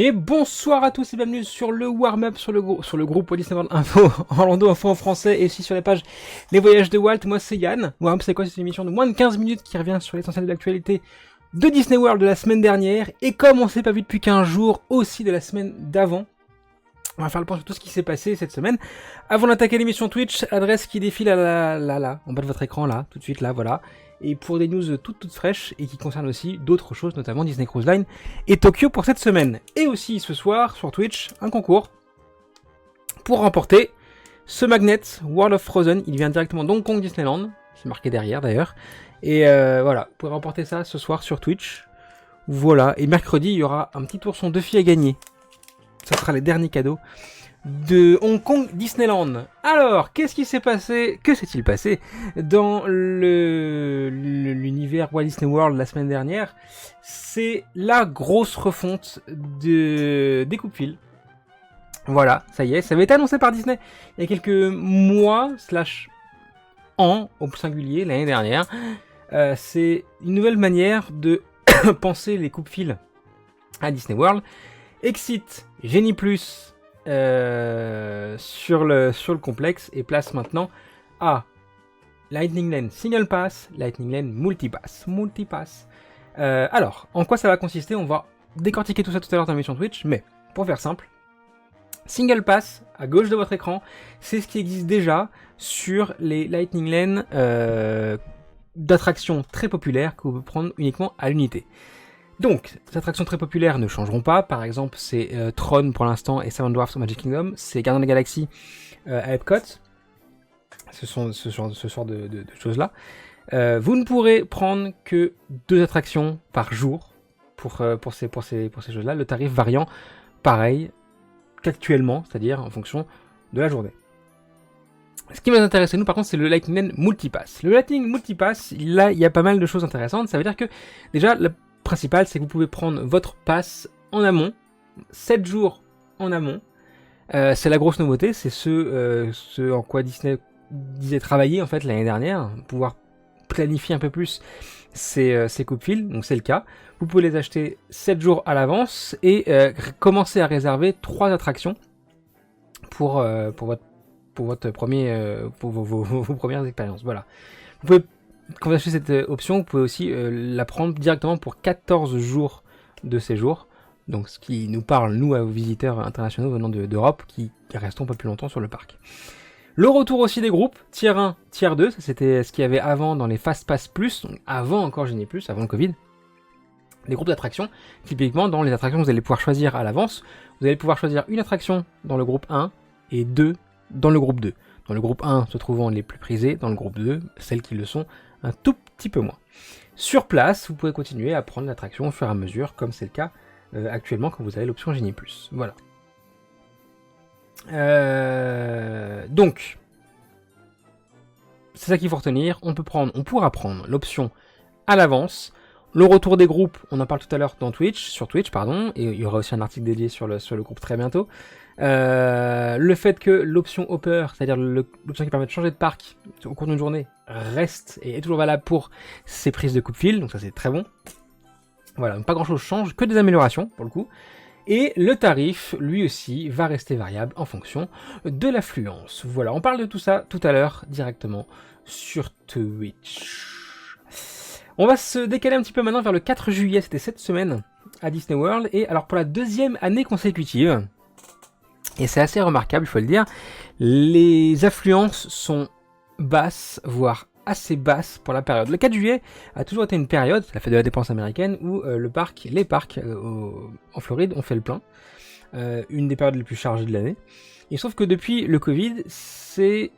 Et bonsoir à tous et bienvenue sur le warm-up sur le groupe Walt Disney World Info, Orlando Info en français et aussi sur la page Les Voyages de Walt. Moi c'est Yann. Warm-up c'est quoi? C'est une émission de moins de 15 minutes qui revient sur l'essentiel de l'actualité de Disney World de la semaine dernière. Et comme on s'est pas vu depuis 15 jours, aussi de la semaine d'avant. On va faire le point sur tout ce qui s'est passé cette semaine. Avant d'attaquer l'émission Twitch, adresse qui défile là, en bas de votre écran, là, tout de suite, là, voilà. Et pour des news toutes fraîches et qui concernent aussi d'autres choses, notamment Disney Cruise Line et Tokyo pour cette semaine. Et aussi ce soir, sur Twitch, un concours pour remporter ce magnet World of Frozen. Il vient directement d'Hong Kong Disneyland. C'est marqué derrière d'ailleurs. Et voilà, vous pouvez remporter ça ce soir sur Twitch. Voilà, et mercredi, il y aura un petit ourson de filles à gagner. Ça sera les derniers cadeaux de Hong Kong Disneyland. Alors, qu'est-ce qui s'est passé? Que s'est-il passé dans l'univers Walt Disney World la semaine dernière? C'est la grosse refonte des coupe-fils. Voilà, ça y est, ça avait été annoncé par Disney il y a quelques mois, / ans, au singulier, l'année dernière. C'est une nouvelle manière de penser les coupe-fils à Disney World. Exit Genie Plus sur le complexe et place maintenant à Lightning Lane Single Pass, Lightning Lane Multipass. Alors, en quoi ça va consister? On va décortiquer tout ça tout à l'heure dans l'émission Twitch, mais pour faire simple, Single Pass, à gauche de votre écran, c'est ce qui existe déjà sur les Lightning Lane d'attractions très populaires que vous pouvez prendre uniquement à l'unité. Donc, ces attractions très populaires ne changeront pas. Par exemple, c'est Tron pour l'instant et Seven Dwarfs au Magic Kingdom. C'est Gardiens de la Galaxie à Epcot. Ce genre de choses-là. Vous ne pourrez prendre que 2 attractions par jour pour ces choses-là. Le tarif variant pareil qu'actuellement, c'est-à-dire en fonction de la journée. Ce qui va nous intéresser, nous, par contre, c'est le Lightning Lane Multipass. Le Lightning Multipass, là, il y a pas mal de choses intéressantes. Ça veut dire que, déjà, le principal, c'est que vous pouvez prendre votre pass en amont, 7 jours en amont. C'est la grosse nouveauté, c'est ce en quoi Disney disait travailler, en fait, l'année dernière, pouvoir planifier un peu plus ces coupe-fils, donc c'est le cas. Vous pouvez les acheter 7 jours à l'avance et commencer à réserver 3 attractions pour vos premières expériences. Voilà. Vous pouvez, quand vous achetez cette option, vous pouvez aussi la prendre directement pour 14 jours de séjour. Donc ce qui nous parle, nous, aux visiteurs internationaux venant d'Europe, qui restons pas plus longtemps sur le parc. Le retour aussi des groupes, tier 1, tier 2, ça c'était ce qu'il y avait avant dans les Fast Pass Plus, donc avant encore Genie Plus, avant le Covid. Des groupes d'attractions, typiquement dans les attractions vous allez pouvoir choisir à l'avance, vous allez pouvoir choisir une attraction dans le groupe 1 et 2 dans le groupe 2. Dans le groupe 1 se trouvant les plus prisées, dans le groupe 2, celles qui le sont un tout petit peu moins. Sur place, vous pouvez continuer à prendre l'attraction au fur et à mesure, comme c'est le cas actuellement quand vous avez l'option Genie+. Voilà. Donc, c'est ça qu'il faut retenir. On pourra prendre l'option à l'avance. Le retour des groupes, on en parle tout à l'heure sur Twitch, pardon, et il y aura aussi un article dédié sur le groupe très bientôt. Le fait que l'option Hopper, c'est-à-dire l'option qui permet de changer de parc au cours d'une journée, reste et est toujours valable pour ces prises de coupe-fil, donc ça c'est très bon. Voilà, donc pas grand-chose change, que des améliorations pour le coup. Et le tarif, lui aussi, va rester variable en fonction de l'affluence. Voilà, on parle de tout ça tout à l'heure directement sur Twitch. On va se décaler un petit peu maintenant vers le 4 juillet, c'était cette semaine à Disney World. Et alors pour la 2e année consécutive, et c'est assez remarquable, il faut le dire, les affluences sont basses, voire assez basses pour la période. Le 4 juillet a toujours été une période, la fête de la dépense américaine, où les parcs en Floride ont fait le plein. Une des périodes les plus chargées de l'année. Il se trouve que depuis le Covid, c'est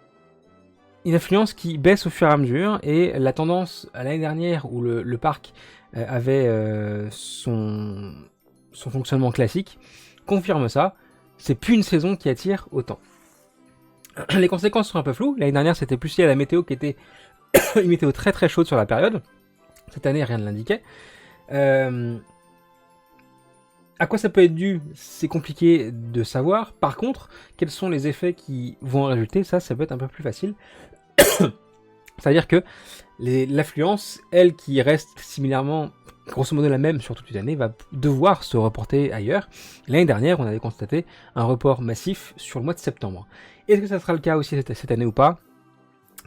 une affluence qui baisse au fur et à mesure, et la tendance à l'année dernière où le parc avait son fonctionnement classique confirme ça. C'est plus une saison qui attire autant. Les conséquences sont un peu floues. L'année dernière, c'était plus lié à la météo qui était une météo très très chaude sur la période. Cette année, rien ne l'indiquait. À quoi ça peut être dû, c'est compliqué de savoir. Par contre, quels sont les effets qui vont en résulter, ça peut être un peu plus facile. C'est-à-dire que l'affluence, elle qui reste similairement grosso modo la même sur toute une année, va devoir se reporter ailleurs. L'année dernière, on avait constaté un report massif sur le mois de septembre. Est-ce que ça sera le cas aussi cette année ou pas?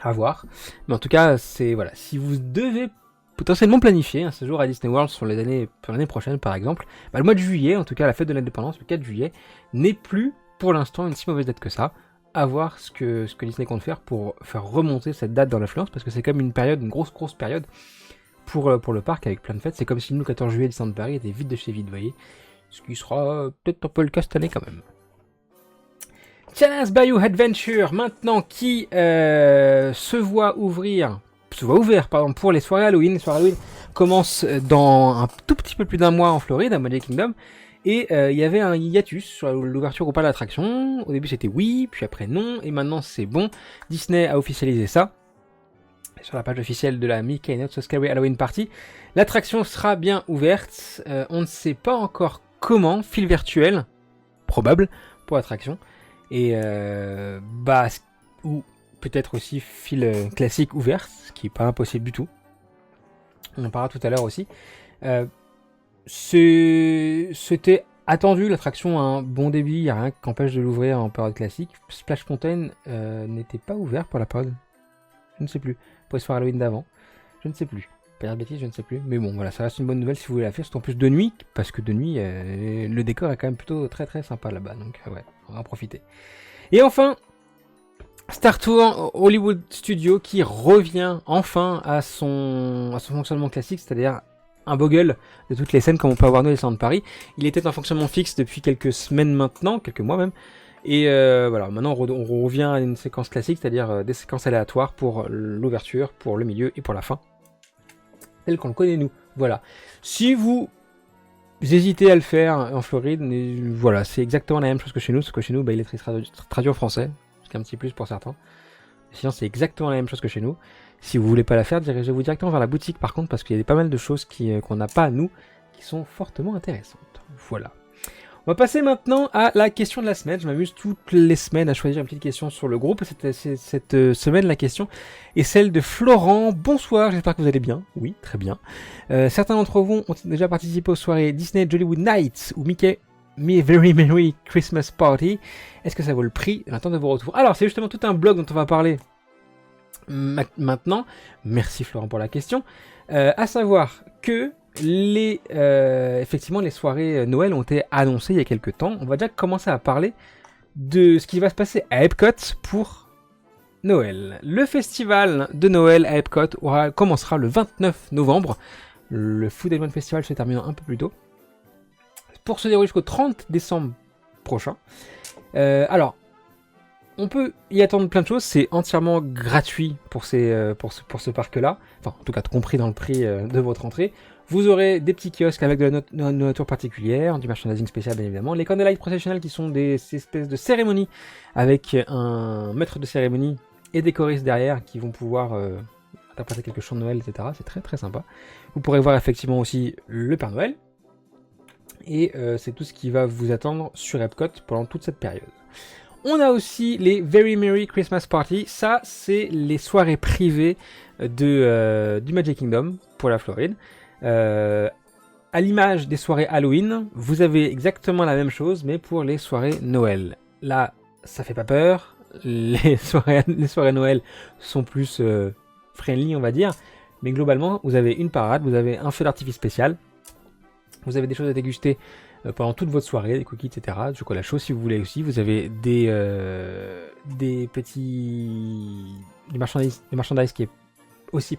À voir. Mais en tout cas, c'est voilà, si vous devez potentiellement planifier un séjour à Disney World pour l'année prochaine par exemple, le mois de juillet, en tout cas la fête de l'indépendance, le 4 juillet, n'est plus pour l'instant une si mauvaise date que ça. À voir ce que Disney compte faire pour faire remonter cette date dans l'influence, parce que c'est comme une grosse période pour le parc avec plein de fêtes. C'est comme si nous, 14 juillet, Disneyland Paris était vide de chez vide, vous voyez. Ce qui sera peut-être un peu le cas cette année quand même. Challenge Bayou Adventure, maintenant, qui se voit ouvert pour les soirées Halloween. Les soirées Halloween commencent dans un tout petit peu plus d'un mois en Floride, à Magic Kingdom. Et il y avait un hiatus sur l'ouverture ou pas de l'attraction. Au début c'était oui, puis après non, et maintenant c'est bon. Disney a officialisé ça. Sur la page officielle de la Mickey Not So Scary Halloween Party, l'attraction sera bien ouverte. On ne sait pas encore comment, fil virtuel, probable, pour l'attraction. Et ou peut-être aussi fil classique ouvert, ce qui n'est pas impossible du tout. On en parlera tout à l'heure aussi. C'était attendu, l'attraction a un bon débit, il n'y a rien qui empêche de l'ouvrir en période classique. Splash Mountain n'était pas ouvert pour la période, je ne sais plus, pour les soirées Halloween d'avant, je ne sais plus. Pas dire de bêtises, je ne sais plus. Mais bon, voilà, ça reste une bonne nouvelle si vous voulez la faire, surtout en plus de nuit, parce que de nuit, le décor est quand même plutôt très très sympa là-bas, donc ouais, on va en profiter. Et enfin, Star Tours Hollywood Studios qui revient enfin à son fonctionnement classique, c'est-à-dire un bogle de toutes les scènes comme on peut avoir nous les Disneyland Paris. Il était en fonctionnement fixe depuis quelques semaines maintenant, quelques mois même. Et voilà, maintenant on revient à une séquence classique, c'est-à-dire des séquences aléatoires pour l'ouverture, pour le milieu et pour la fin. Tel qu'on le connaît nous. Voilà. Si vous hésitez à le faire en Floride, voilà, c'est exactement la même chose que chez nous, parce que chez nous, il est traduit en français, ce qui est un petit plus pour certains. Sinon, c'est exactement la même chose que chez nous. Si vous voulez pas la faire, dirigez-vous directement vers la boutique par contre, parce qu'il y a pas mal de choses qu'on n'a pas à nous, qui sont fortement intéressantes. Voilà. On va passer maintenant à la question de la semaine. Je m'amuse toutes les semaines à choisir une petite question sur le groupe. Cette semaine, la question est celle de Florent. Bonsoir, j'espère que vous allez bien. Oui, très bien. Certains d'entre vous ont déjà participé aux soirées Disney Jollywood Nights ou Mickey Very Merry Christmas Party. Est-ce que ça vaut le prix en attente de vos retours? Alors, c'est justement tout un blog dont on va parler maintenant. Merci Florent pour la question. À savoir que effectivement, les soirées Noël ont été annoncées il y a quelques temps. On va déjà commencer à parler de ce qui va se passer à Epcot pour Noël. Le festival de Noël à Epcot commencera le 29 novembre. Le Food and Wine Festival se terminant un peu plus tôt. Pour se dérouler jusqu'au 30 décembre prochain. Alors, on peut y attendre plein de choses. C'est entièrement gratuit pour ce parc-là. Enfin, en tout cas, compris dans le prix de votre entrée. Vous aurez des petits kiosques avec de la nourriture particulière, du merchandising spécial bien évidemment, les candlelight processionnels qui sont ces espèces de cérémonies avec un maître de cérémonie et des choristes derrière qui vont pouvoir interpréter quelques chants de Noël, etc. C'est très très sympa. Vous pourrez voir effectivement aussi le Père Noël et c'est tout ce qui va vous attendre sur Epcot pendant toute cette période. On a aussi les Very Merry Christmas Party. Ça, c'est les soirées privées du Magic Kingdom pour la Floride. À l'image des soirées Halloween, vous avez exactement la même chose, mais pour les soirées Noël. Là, ça fait pas peur. Les soirées Noël sont plus friendly, on va dire. Mais globalement, vous avez une parade, vous avez un feu d'artifice spécial. Vous avez des choses à déguster pendant toute votre soirée, des cookies, etc. Du chocolat chaud si vous voulez aussi. Vous avez des marchandises qui est aussi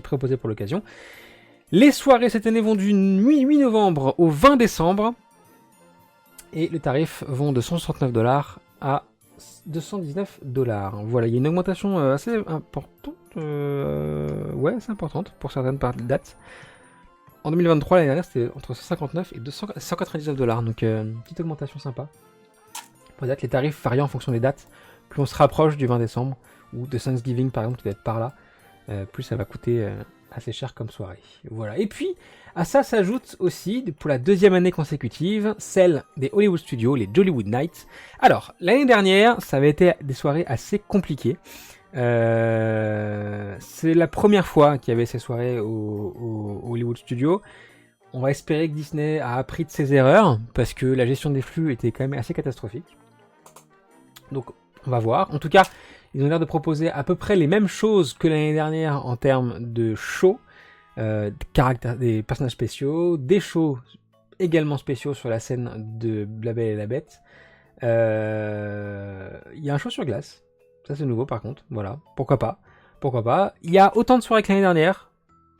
préposé pour l'occasion. Les soirées cette année vont du 8 novembre au 20 décembre. Et les tarifs vont de $169 à $219. Voilà, il y a une augmentation assez importante. Ouais, c'est importante pour certaines dates. En 2023, l'année dernière, c'était entre 159 et $199. Donc, une petite augmentation sympa. Pour les dates, les tarifs varient en fonction des dates. Plus on se rapproche du 20 décembre, ou de Thanksgiving par exemple, qui doit être par là, plus ça va coûter assez cher comme soirée. Voilà. Et puis, à ça s'ajoute aussi, pour la deuxième année consécutive, celle des Hollywood Studios, les Jollywood Nights. Alors, l'année dernière, ça avait été des soirées assez compliquées. C'est la première fois qu'il y avait ces soirées au Hollywood Studios. on va espérer que Disney a appris de ses erreurs, parce que la gestion des flux était quand même assez catastrophique. Donc on va voir. En tout cas, ils ont l'air de proposer à peu près les mêmes choses que l'année dernière en termes de shows, des personnages spéciaux, des shows également spéciaux sur la scène de La Belle et la Bête. Il y a un show sur glace, ça c'est nouveau par contre, voilà, pourquoi pas. Il y a autant de soirées que l'année dernière,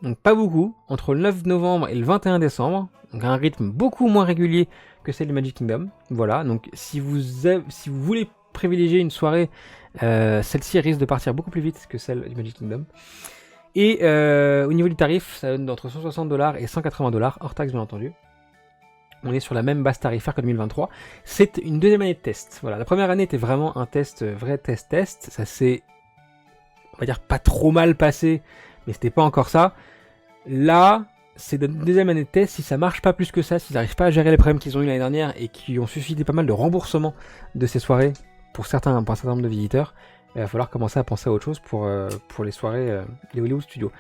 donc pas beaucoup, entre le 9 novembre et le 21 décembre, donc un rythme beaucoup moins régulier que celle du Magic Kingdom, voilà, donc si vous voulez privilégier une soirée, celle-ci risque de partir beaucoup plus vite que celle du Magic Kingdom. Et au niveau du tarif, ça donne entre 160$ et 180$, hors taxe bien entendu. On est sur la même base tarifaire que 2023. C'est une deuxième année de test. Voilà, la première année était vraiment un test, vrai test. Ça s'est, on va dire, pas trop mal passé, mais c'était pas encore ça. Là, c'est une deuxième année de test. Si ça marche pas plus que ça, s'ils n'arrivent pas à gérer les problèmes qu'ils ont eu l'année dernière et qui ont suscité pas mal de remboursements de ces soirées pour un certain nombre de visiteurs, il va falloir commencer à penser à autre chose pour les soirées des Hollywood Studios.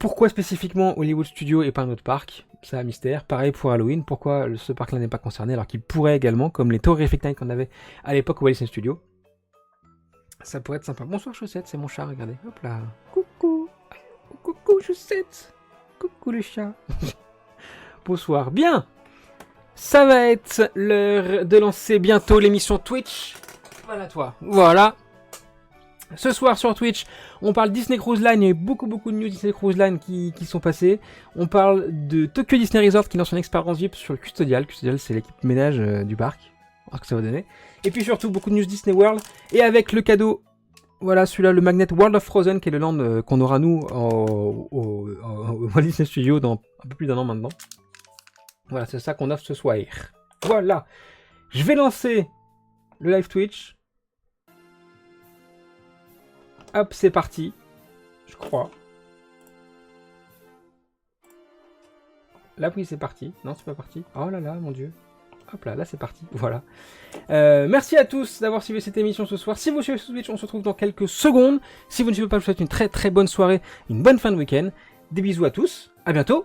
Pourquoi spécifiquement Hollywood Studios et pas un autre parc? C'est un mystère. Pareil pour Halloween, pourquoi ce parc-là n'est pas concerné alors qu'il pourrait également, comme les Terrific Night qu'on avait à l'époque au Walt Disney Studios. Ça pourrait être sympa. Bonsoir Chaussette, c'est mon chat, regardez. Hop là. Coucou. Coucou Chaussette. Coucou les chats. Bonsoir. Bien. Ça va être l'heure de lancer bientôt l'émission Twitch. Voilà toi. Voilà. Ce soir sur Twitch, on parle Disney Cruise Line, il y a eu beaucoup de news Disney Cruise Line qui sont passées. On parle de Tokyo Disney Resort qui lance une expérience VIP sur le Custodial. Custodial, c'est l'équipe ménage du parc. On va voir ce que ça va donner. Et puis surtout, beaucoup de news Disney World. Et avec le cadeau, voilà celui-là, le magnet World of Frozen, qui est le land qu'on aura nous au Walt Disney Studios dans un peu plus d'un an maintenant. Voilà, c'est ça qu'on offre ce soir. Voilà. Je vais lancer le live Twitch. Hop, c'est parti. Je crois. Là, oui, c'est parti. Non, c'est pas parti. Oh là là, mon Dieu. Hop là, là, c'est parti. Voilà. Merci à tous d'avoir suivi cette émission ce soir. Si vous suivez sur Twitch, on se retrouve dans quelques secondes. Si vous ne suivez pas, je vous souhaite une très bonne soirée, une bonne fin de week-end. Des bisous à tous. À bientôt.